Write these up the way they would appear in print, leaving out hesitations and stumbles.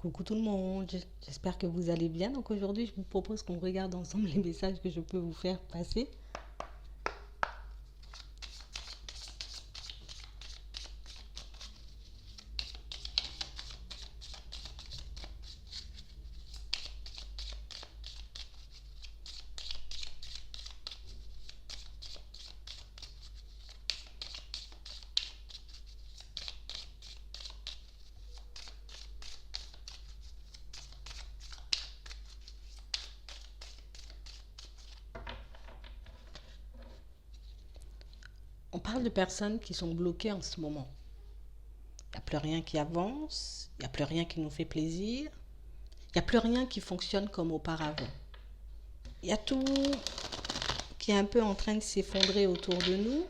Coucou tout le monde, j'espère que vous allez bien. Donc aujourd'hui, je vous propose qu'on regarde ensemble les messages que je peux vous faire passer. On parle de personnes qui sont bloquées en ce moment. Il n'y a plus rien qui avance, il n'y a plus rien qui nous fait plaisir, il n'y a plus rien qui fonctionne comme auparavant. Il y a tout qui est un peu en train de s'effondrer autour de nous.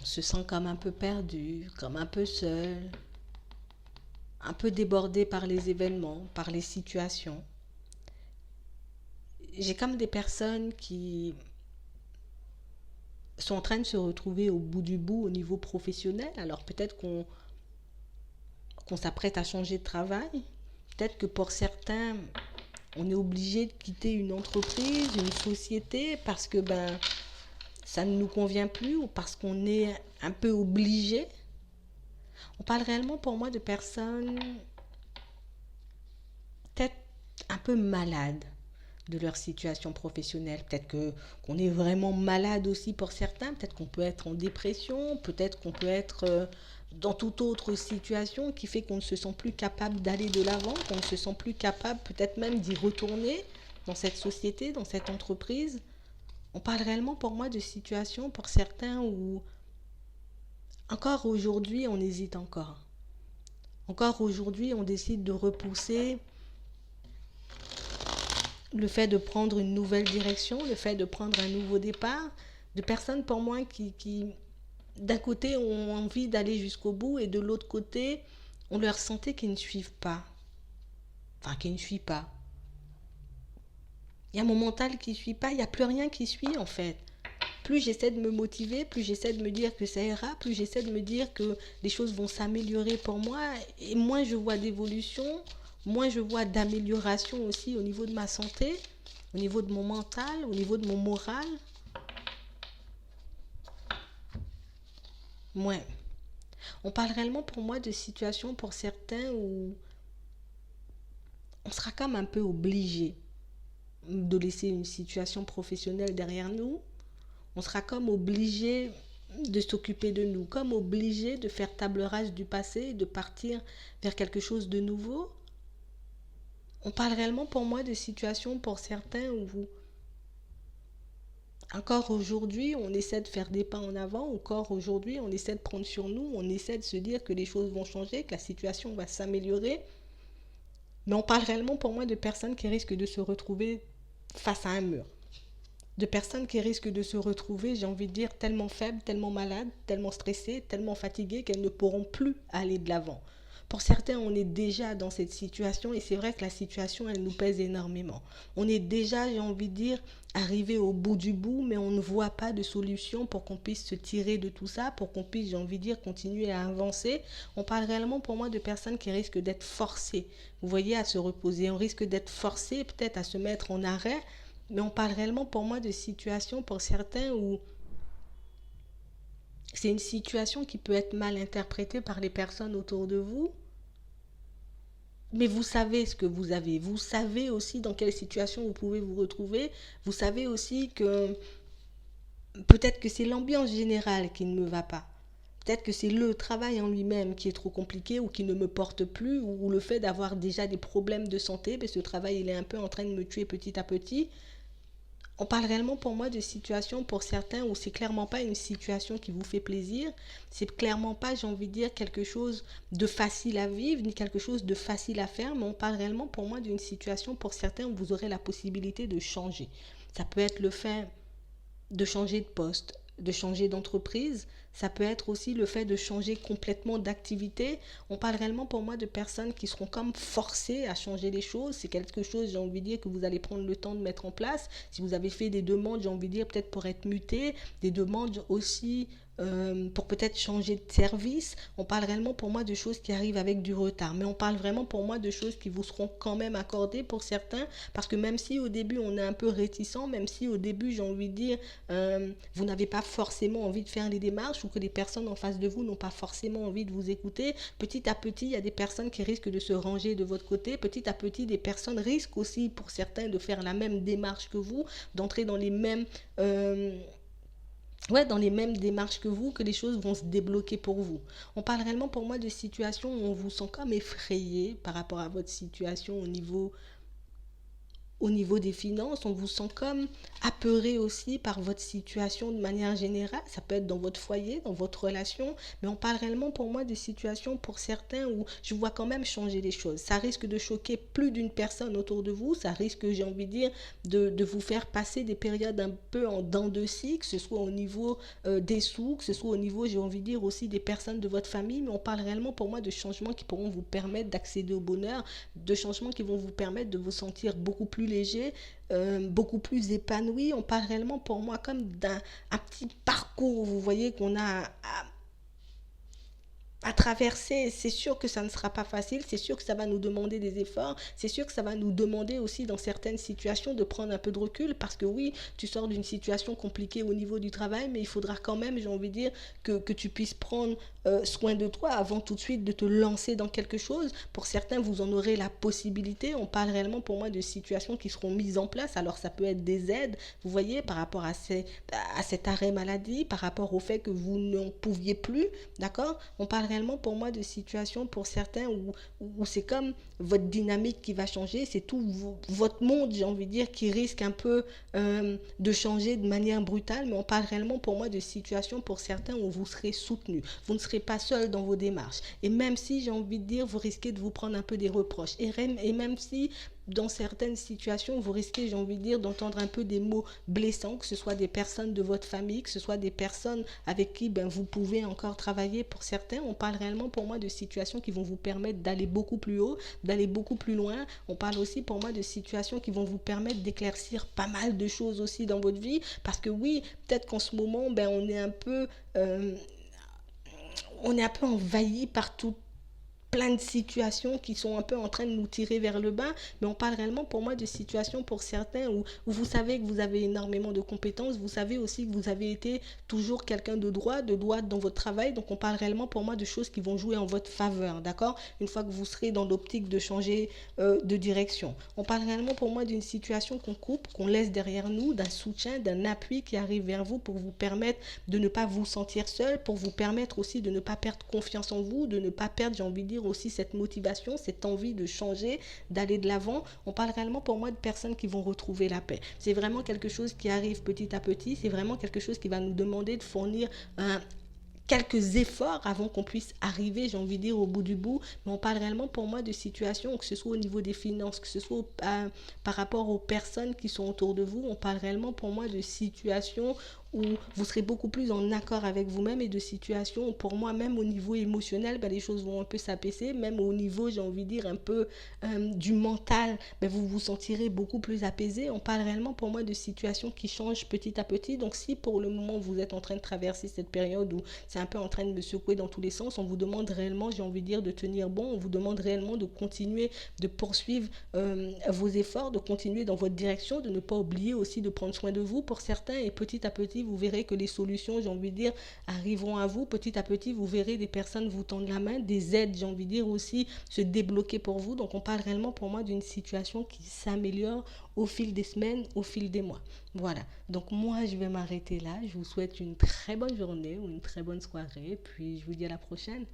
On se sent comme un peu perdu, comme un peu seul, un peu débordé par les événements, par les situations. J'ai comme des personnes qui sont en train de se retrouver au bout du bout au niveau professionnel. Alors peut-être qu'on s'apprête à changer de travail. Peut-être que pour certains, on est obligé de quitter une entreprise, une société parce que ça ne nous convient plus ou parce qu'on est un peu obligé. On parle réellement pour moi de personnes peut-être un peu malades de leur situation professionnelle. Peut-être qu'on est vraiment malade aussi pour certains. Peut-être qu'on peut être en dépression. Peut-être qu'on peut être dans toute autre situation qui fait qu'on ne se sent plus capable d'aller de l'avant, qu'on ne se sent plus capable peut-être même d'y retourner dans cette société, dans cette entreprise. On parle réellement pour moi de situations pour certains où encore aujourd'hui on hésite encore. Encore aujourd'hui on décide de repousser le fait de prendre une nouvelle direction, le fait de prendre un nouveau départ, de personnes pour moi qui d'un côté ont envie d'aller jusqu'au bout et de l'autre côté on leur sentait qu'ils ne suivent pas. Enfin, qu'ils ne suivent pas. Il y a mon mental qui ne suit pas, il n'y a plus rien qui suit en fait. Plus j'essaie de me motiver, plus j'essaie de me dire que ça ira, plus j'essaie de me dire que les choses vont s'améliorer pour moi, et moins je vois d'évolution, moins je vois d'amélioration aussi au niveau de ma santé, au niveau de mon mental, au niveau de mon moral. Moins. On parle réellement pour moi de situations pour certains où on sera comme un peu obligé de laisser une situation professionnelle derrière nous. On sera comme obligé de s'occuper de nous, comme obligé de faire table rase du passé et de partir vers quelque chose de nouveau. On parle réellement pour moi de situations pour certains où encore aujourd'hui on essaie de faire des pas en avant, encore aujourd'hui on essaie de prendre sur nous, on essaie de se dire que les choses vont changer, que la situation va s'améliorer. Mais on parle réellement pour moi de personnes qui risquent de se retrouver face à un mur. De personnes qui risquent de se retrouver, j'ai envie de dire, tellement faibles, tellement malades, tellement stressées, tellement fatiguées qu'elles ne pourront plus aller de l'avant. Pour certains, on est déjà dans cette situation et c'est vrai que la situation, elle nous pèse énormément. On est déjà, j'ai envie de dire, arrivé au bout du bout, mais on ne voit pas de solution pour qu'on puisse se tirer de tout ça, pour qu'on puisse, j'ai envie de dire, continuer à avancer. On parle réellement pour moi de personnes qui risquent d'être forcées, vous voyez, à se reposer. On risque d'être forcées peut-être à se mettre en arrêt, mais on parle réellement pour moi de situations pour certains où c'est une situation qui peut être mal interprétée par les personnes autour de vous. Mais vous savez ce que vous avez. Vous savez aussi dans quelle situation vous pouvez vous retrouver. Vous savez aussi que peut-être que c'est l'ambiance générale qui ne me va pas. Peut-être que c'est le travail en lui-même qui est trop compliqué ou qui ne me porte plus ou le fait d'avoir déjà des problèmes de santé. Mais ce travail, il est un peu en train de me tuer petit à petit. On parle réellement pour moi de situations pour certains où c'est clairement pas une situation qui vous fait plaisir, c'est clairement pas, j'ai envie de dire, quelque chose de facile à vivre, ni quelque chose de facile à faire, mais on parle réellement pour moi d'une situation pour certains où vous aurez la possibilité de changer. Ça peut être le fait de changer de poste, de changer d'entreprise. Ça peut être aussi le fait de changer complètement d'activité. On parle réellement pour moi de personnes qui seront comme forcées à changer les choses. C'est quelque chose, j'ai envie de dire, que vous allez prendre le temps de mettre en place. Si vous avez fait des demandes, j'ai envie de dire, peut-être pour être muté, des demandes aussi pour peut-être changer de service. On parle réellement pour moi de choses qui arrivent avec du retard, mais on parle vraiment pour moi de choses qui vous seront quand même accordées pour certains, parce que même si au début on est un peu réticent, même si au début j'ai envie de dire, vous n'avez pas forcément envie de faire les démarches ou que les personnes en face de vous n'ont pas forcément envie de vous écouter, petit à petit il y a des personnes qui risquent de se ranger de votre côté, petit à petit des personnes risquent aussi pour certains de faire la même démarche que vous, d'entrer dans les mêmes... ouais, dans les mêmes démarches que vous, que les choses vont se débloquer pour vous. On parle réellement pour moi de situations où on vous sent comme effrayé par rapport à votre situation au niveau des finances, on vous sent comme apeuré aussi par votre situation de manière générale. Ça peut être dans votre foyer, dans votre relation, mais on parle réellement pour moi de situations pour certains où je vois quand même changer les choses. Ça risque de choquer plus d'une personne autour de vous, ça risque, j'ai envie de dire, de vous faire passer des périodes un peu en dents de scie, que ce soit au niveau des sous, que ce soit au niveau, j'ai envie de dire, aussi des personnes de votre famille, mais on parle réellement pour moi de changements qui pourront vous permettre d'accéder au bonheur, de changements qui vont vous permettre de vous sentir beaucoup plus léger, beaucoup plus épanoui. On parle réellement pour moi comme d'un un petit parcours, vous voyez, qu'on a à traverser. C'est sûr que ça ne sera pas facile, c'est sûr que ça va nous demander des efforts, c'est sûr que ça va nous demander aussi dans certaines situations de prendre un peu de recul parce que oui, tu sors d'une situation compliquée au niveau du travail, mais il faudra quand même, j'ai envie de dire, que tu puisses prendre soin de toi avant tout de suite de te lancer dans quelque chose. Pour certains, vous en aurez la possibilité. On parle réellement pour moi de situations qui seront mises en place. Alors ça peut être des aides, vous voyez, par rapport à cet arrêt maladie, par rapport au fait que vous n'en pouviez plus, d'accord. On parle réellement pour moi de situations pour certains où c'est comme votre dynamique qui va changer, c'est tout votre monde, j'ai envie de dire, qui risque un peu de changer de manière brutale, mais on parle réellement pour moi de situations pour certains où vous serez soutenu, vous ne serez pas seul dans vos démarches, et même si j'ai envie de dire, vous risquez de vous prendre un peu des reproches, et même si dans certaines situations, vous risquez, j'ai envie de dire, d'entendre un peu des mots blessants, que ce soit des personnes de votre famille, que ce soit des personnes avec qui vous pouvez encore travailler. Pour certains, on parle réellement pour moi de situations qui vont vous permettre d'aller beaucoup plus haut, d'aller beaucoup plus loin. On parle aussi pour moi de situations qui vont vous permettre d'éclaircir pas mal de choses aussi dans votre vie. Parce que oui, peut-être qu'en ce moment, on est un peu envahi par tout plein de situations qui sont un peu en train de nous tirer vers le bas, mais on parle réellement pour moi de situations pour certains où vous savez que vous avez énormément de compétences, vous savez aussi que vous avez été toujours quelqu'un de droit dans votre travail, donc on parle réellement pour moi de choses qui vont jouer en votre faveur, d'accord. Une fois que vous serez dans l'optique de changer de direction. On parle réellement pour moi d'une situation qu'on coupe, qu'on laisse derrière nous, d'un soutien, d'un appui qui arrive vers vous pour vous permettre de ne pas vous sentir seul, pour vous permettre aussi de ne pas perdre confiance en vous, de ne pas perdre, j'ai envie de dire, aussi cette motivation, cette envie de changer, d'aller de l'avant. On parle réellement pour moi de personnes qui vont retrouver la paix. C'est vraiment quelque chose qui arrive petit à petit, c'est vraiment quelque chose qui va nous demander de fournir quelques efforts avant qu'on puisse arriver, j'ai envie de dire, au bout du bout. Mais on parle réellement pour moi de situations, que ce soit au niveau des finances, que ce soit par rapport aux personnes qui sont autour de vous. On parle réellement pour moi de situations où vous serez beaucoup plus en accord avec vous-même et de situations où pour moi, même au niveau émotionnel, les choses vont un peu s'apaiser. Même au niveau, j'ai envie de dire, un peu du mental, vous vous sentirez beaucoup plus apaisé. On parle réellement pour moi de situations qui changent petit à petit. Donc si pour le moment, vous êtes en train de traverser cette période où c'est un peu en train de me secouer dans tous les sens, on vous demande réellement, j'ai envie de dire, de tenir bon, on vous demande réellement de continuer, de poursuivre vos efforts, de continuer dans votre direction, de ne pas oublier aussi de prendre soin de vous pour certains, et petit à petit, vous verrez que les solutions, j'ai envie de dire, arriveront à vous. Petit à petit, vous verrez des personnes vous tendre la main, des aides, j'ai envie de dire, aussi se débloquer pour vous. Donc on parle réellement pour moi d'une situation qui s'améliore au fil des semaines, au fil des mois. Voilà. Donc moi, je vais m'arrêter là. Je vous souhaite une très bonne journée ou une très bonne soirée. Puis je vous dis à la prochaine.